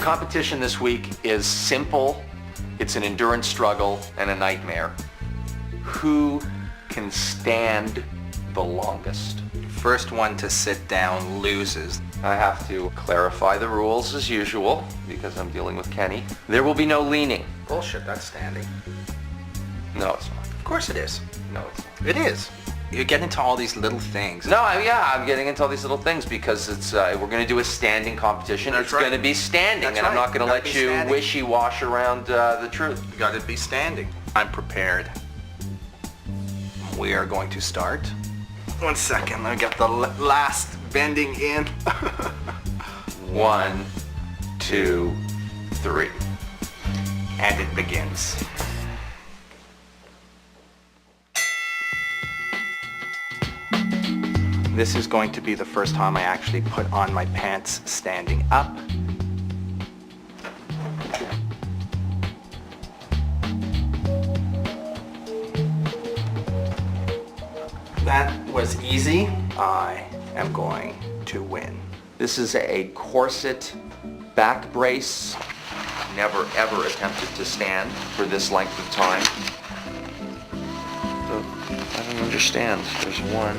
Competition this week is simple. It's an endurance struggle and a nightmare. Who can stand the longest? First one to sit down loses. I have to clarify the rules as usual because I'm dealing with Kenny. There will be no leaning. Bullshit, that's standing. No, it's not. Of course it is. No, it's not. It is. You get into all these little things. No, I'm getting into all these little things because it's we're going to do a standing competition. That's It's right. going to be standing, That's and I'm right. not going to Gotta let be you standing. wishy-wash around the truth. You gotta be standing. I'm prepared. We are going to start. 1 second, let me get the last bending in. 1, 2, 3. And it begins. This is going to be the first time I actually put on my pants standing up. That was easy. I am going to win. This is a corset back brace. Never ever attempted to stand for this length of time. So, I don't understand. There's one.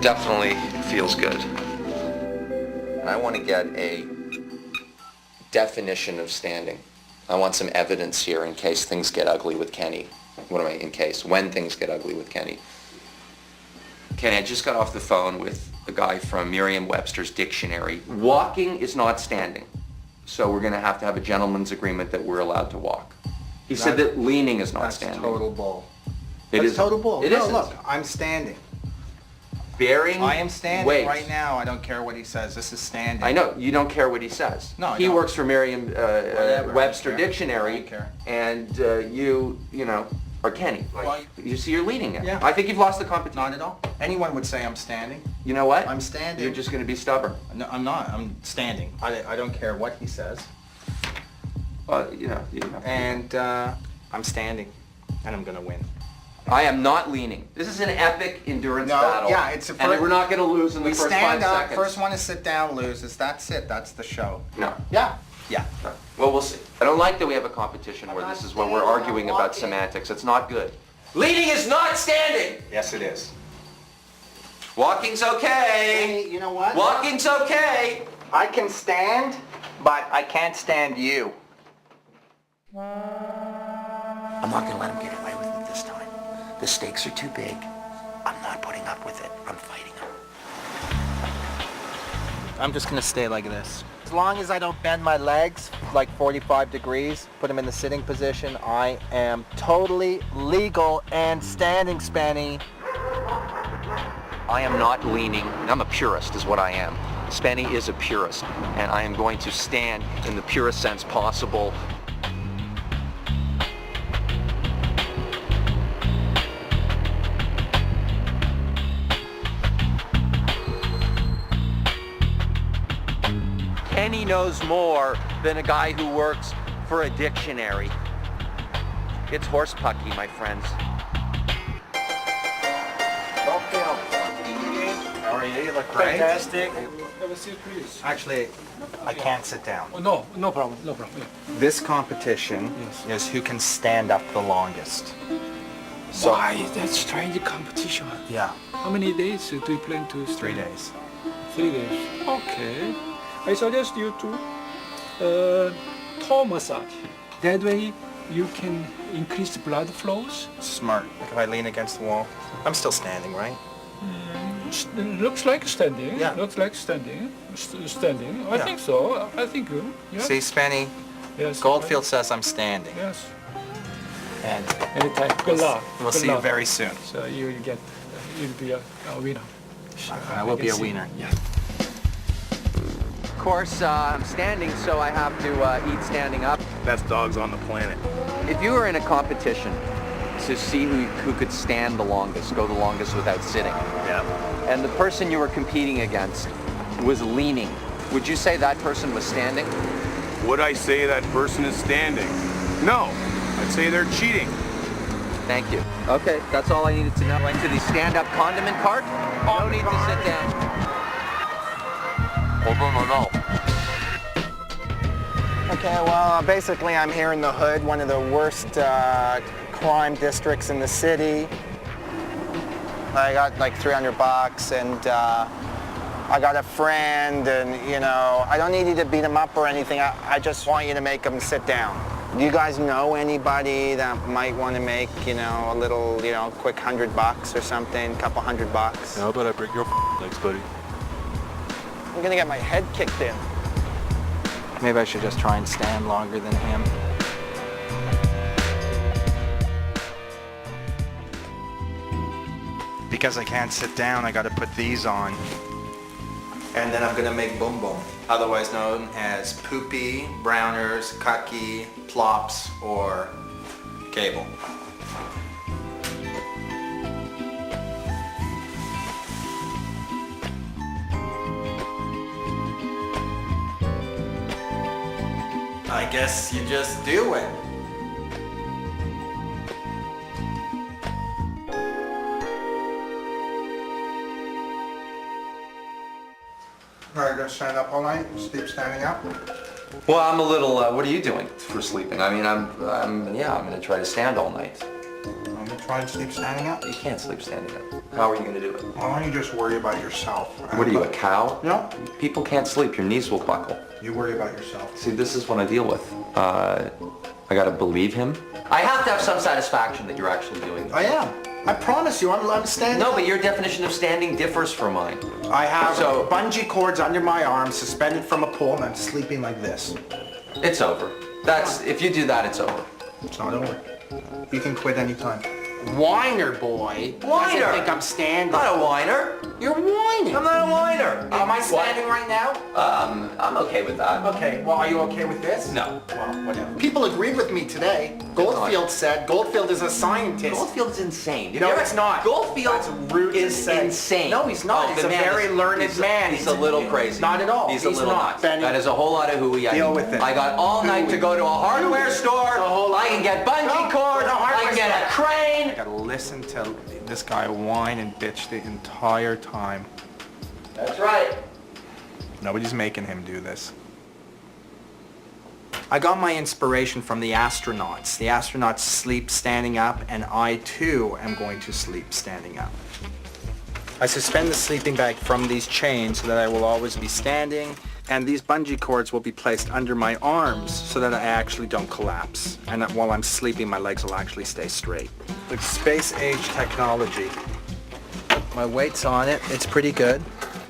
Definitely feels good. And I want to get a definition of standing. I want some evidence here in case things get ugly with Kenny. When things get ugly with Kenny. Kenny, I just got off the phone with a guy from Merriam-Webster's dictionary. Walking is not standing. So we're going to have a gentleman's agreement that we're allowed to walk. He said that leaning is not That's standing. total bull. It That's is total bull. It no, isn't. look, I'm standing. Bearing I am standing weight. right now. I don't care what he says. This is standing. I know, you don't care what he says. No, I he don't. works for Whatever, I Merriam-Webster don't care. Dictionary, I don't care. and you know, are Kenny. Well, You see, you're leading it. Yeah. I think you've lost the competition. Not at all. Anyone would say I'm standing. You know what? I'm standing. You're just going to be stubborn. No, I'm not. I'm standing. I don't care what he says. You know. And I'm standing. And I'm going to win. I am not leaning. This is an epic endurance No, battle. yeah, it's a and first- we're not going to lose in the We first stand 5 up. seconds. First one to sit down loses. That's it. That's the show. No. Yeah. Yeah. No. Well, we'll see. I don't like that we have a competition where not this is where we're standing, I'm arguing about walking. semantics. It's not good. Leaning is not standing. Yes, it is. Walking's okay. Hey, you know what? Walking's okay. I can stand, but I can't stand you. I'm not going to let him get away with it this time. The stakes are too big. I'm not putting up with it. I'm fighting him. I'm just gonna stay like this. As long as I don't bend my legs like 45 degrees, put them in the sitting position, I am totally legal and standing, Spenny. I am not leaning. I'm a purist is what I am. Spenny is a purist, and I am going to stand in the purest sense possible. Kenny knows more than a guy who works for a dictionary. It's horse pucky, my friends. How are you? You look great. Fantastic. Have a seat, please. Actually, I can't sit down. Oh, no, no problem, no problem. Yeah. This competition Yes. is who can stand up the longest. So, Why is that strange competition? yeah, How many days do you plan to stay? 3 days. 3 days. Okay. I suggest you to toe massage. That way you can increase the blood flows. Smart. Like if I lean against the wall, I'm still standing, right? Looks like standing. Yeah. Looks like standing. Standing. I Yeah. think so. I think good. Yeah. See, Spenny, Yes. Goldfield says I'm standing. Yes. And Anytime. Good luck. we'll Good see you luck. very soon. So you'll be a winner. I will be can a see. wiener. Yeah. Of course, I'm standing, so I have to eat standing up. Best dogs on the planet. If you were in a competition to see who could stand the longest, go the longest without sitting, Yeah. and the person you were competing against was leaning, would you say that person was standing? Would I say that person is standing? No. I'd say they're cheating. Thank you. Okay, that's all I needed to know. Into the stand-up condiment cart. No need to sit down. Okay, well, basically I'm here in the hood, one of the worst crime districts in the city. I got like $300 and I got a friend and, you know, I don't need you to beat him up or anything. I just want you to make him sit down. Do you guys know anybody that might want to make, you know, a little, you know, quick $100 or something, couple $100? How about I break your legs, buddy? I'm gonna get my head kicked in. Maybe I should just try and stand longer than him. Because I can't sit down, I gotta put these on. And then I'm gonna make Boom Boom, otherwise known as Poopy, Browners, Cucky, Plops, or Cable. I guess you just do it. Are you gonna stand up all night? Sleep standing up? Well, I'm a little, what are you doing for sleeping? I mean, I'm gonna try to stand all night. I'm gonna try and sleep standing up. You can't sleep standing up. How are you gonna do it? Why don't you just worry about yourself? What are you, a cow? No. People can't sleep, your knees will buckle. You worry about yourself. See, this is what I deal with. I gotta believe him. I have to have some satisfaction that you're actually doing this. I am. I promise you, I'm standing No, up. but your definition of standing differs from mine. I have So- bungee cords under my arms, suspended from a pole, and I'm sleeping like this. It's over. If you do that, it's over. It's not over. You can quit anytime. Whiner, boy. Whiner. Doesn't think I'm standing. I'm not a whiner. You're whining. I'm not a whiner. Am I standing right now? I'm okay with that. Okay, well, are you okay with this? No. Well, whatever. People agreed with me today. Goldfield said Goldfield is a scientist. Goldfield's insane. No, it's not. Goldfield That's rude to is say. insane. No, he's not. He's the a man very learned he's man. He's a little crazy. Not at all. He's a He's little not. nuts. Benny. That is a whole lot of hooey. Deal with it. I got all night to go to a hardware store. I can get bungee cords. I can get a crane. I gotta listen to this guy whine and bitch the entire time. That's right. Nobody's making him do this. I got my inspiration from the astronauts. The astronauts sleep standing up, and I too am going to sleep standing up. I suspend the sleeping bag from these chains so that I will always be standing, and these bungee cords will be placed under my arms so that I actually don't collapse. And that while I'm sleeping, my legs will actually stay straight. Like space age technology. My weight's on it. It's pretty good.